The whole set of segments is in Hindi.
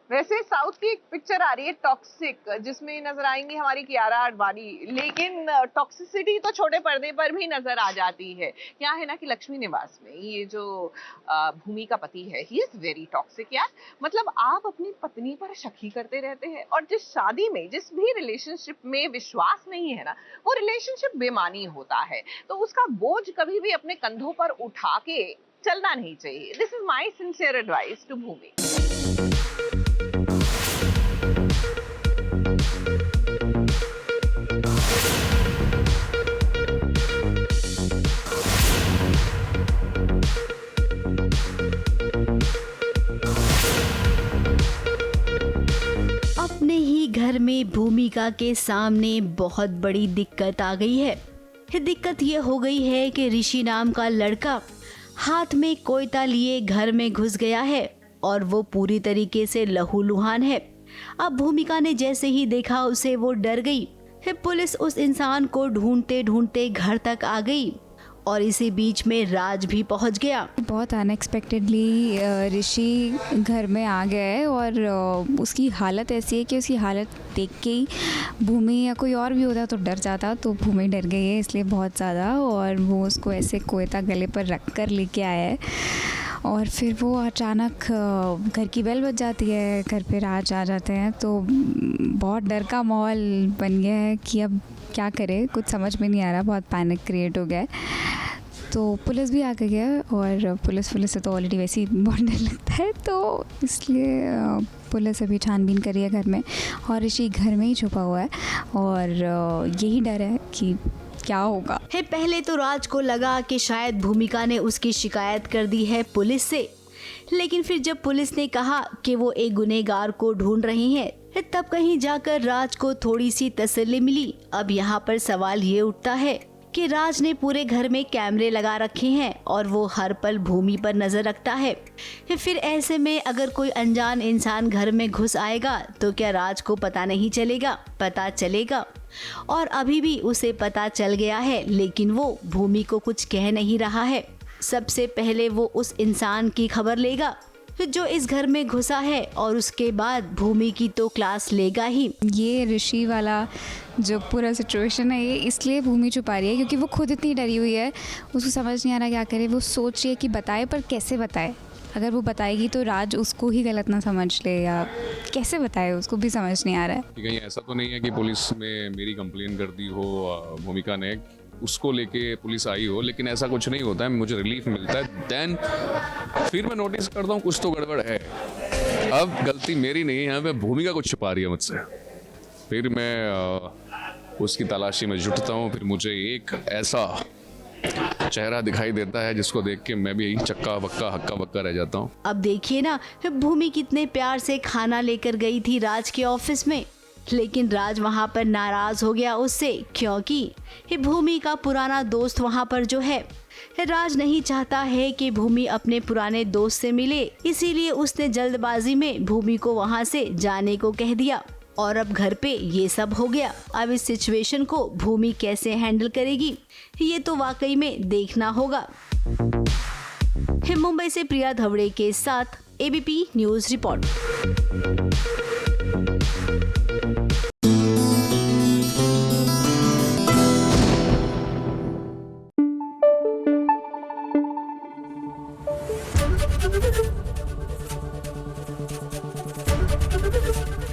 वैसे साउथ की एक पिक्चर आ रही है टॉक्सिक, जिसमें नजर आएंगी हमारी कियारा आडवाणी, लेकिन टॉक्सिसिटी तो छोटे पर्दे पर भी नजर आ जाती है। क्या है ना कि लक्ष्मी निवास में ये जो भूमि का पति है, ही इज वेरी टॉक्सिक यार। मतलब आप अपनी पत्नी पर शक ही करते रहते हैं, और जिस शादी में, जिस भी रिलेशनशिप में विश्वास नहीं है ना, वो रिलेशनशिप बेमानी होता है। तो उसका बोझ कभी भी अपने कंधों पर उठा के चलना नहीं चाहिए। This is my sincere advice to Bhumi. अपने ही घर में भूमिका के सामने बहुत बड़ी दिक्कत आ गई है। दिक्कत ये हो गई है कि ऋषि नाम का लड़का हाथ में कोयता लिए घर में घुस गया है और वो पूरी तरीके से लहूलुहान है। अब भूमिका ने जैसे ही देखा उसे वो डर गई। पुलिस उस इंसान को ढूंढते ढूंढते घर तक आ गई और इसी बीच में राज भी पहुंच गया। बहुत अनएक्सपेक्टेडली ऋषि घर में आ गया है और उसकी हालत ऐसी है कि उसकी हालत देख के ही भूमि या कोई और भी होता तो डर जाता, तो भूमि डर गई है इसलिए बहुत ज़्यादा, और वो उसको ऐसे कोयता गले पर रख कर लेके आया है। और फिर वो अचानक घर की बेल बज जाती है, घर पे राज आ जाते हैं, तो बहुत डर का माहौल बन गया है कि अब क्या करे, कुछ समझ में नहीं आ रहा, बहुत पैनिक क्रिएट हो गया है। तो पुलिस भी आ गई है, और पुलिस से तो ऑलरेडी वैसे ही बहुत डर लगता है, तो इसलिए पुलिस अभी छानबीन कर रही है घर में, और ऋषि घर में ही छुपा हुआ है, और यही डर है कि क्या होगा। पहले तो राज को लगा कि शायद भूमिका ने उसकी शिकायत कर दी है पुलिस से, लेकिन फिर जब पुलिस ने कहा कि वो एक गुनहगार को ढूंढ रही है, तब कहीं जाकर राज को थोड़ी सी तसल्ली मिली। अब यहाँ पर सवाल ये उठता है कि राज ने पूरे घर में कैमरे लगा रखे हैं और वो हर पल भूमि पर नजर रखता है। फिर ऐसे में अगर कोई अनजान इंसान घर में घुस आएगा तो क्या राज को पता नहीं चलेगा? पता चलेगा, और अभी भी उसे पता चल गया है, लेकिन वो भूमि को कुछ कह नहीं रहा है। सबसे पहले वो उस इंसान की खबर लेगा जो इस घर में घुसा है, और उसके बाद भूमि की तो क्लास लेगा ही। ये ऋषि वाला जो पूरा सिचुएशन है, ये इसलिए भूमि छुपा रही है क्योंकि वो खुद इतनी डरी हुई है, उसको समझ नहीं आ रहा क्या करे। वो सोच रही है कि बताए, पर कैसे बताए? अगर वो बताएगी तो राज उसको ही गलत ना समझ ले, या कैसे बताए, उसको भी समझ नहीं आ रहा है। कहीं ऐसा तो नहीं है कि पुलिस में मेरी कंप्लेन कर दी हो भूमिका ने, उसको लेके पुलिस आई हो, लेकिन ऐसा कुछ नहीं होता है। मुझे रिलीफ मिलता है, देन फिर मैं नोटिस करता हूँ कुछ तो गड़बड़ है। अब गलती मेरी नहीं है, मैं भूमिका कुछ छुपा रही है मुझसे। फिर मैं उसकी तलाशी में जुटता हूँ। फिर मुझे एक ऐसा चेहरा दिखाई देता है जिसको देख के मैं भी चक्का बक्का हक्का बक्का रह जाता हूँ। अब देखिए ना, भूमि कितने प्यार से खाना लेकर गई थी राज के ऑफिस में, लेकिन राज वहाँ पर नाराज हो गया उससे, क्योंकि भूमि का पुराना दोस्त वहाँ पर जो है। राज नहीं चाहता है कि भूमि अपने पुराने दोस्त से मिले, इसीलिए उसने जल्दबाजी में भूमि को वहाँ से जाने को कह दिया, और अब घर पे ये सब हो गया। अब इस सिचुएशन को भूमि कैसे हैंडल करेगी, ये तो वाकई में देखना होगा। मुंबई से प्रिया धवड़े के साथ ABP news report.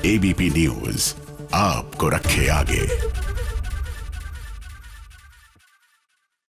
ABP news आपको रखे आगे।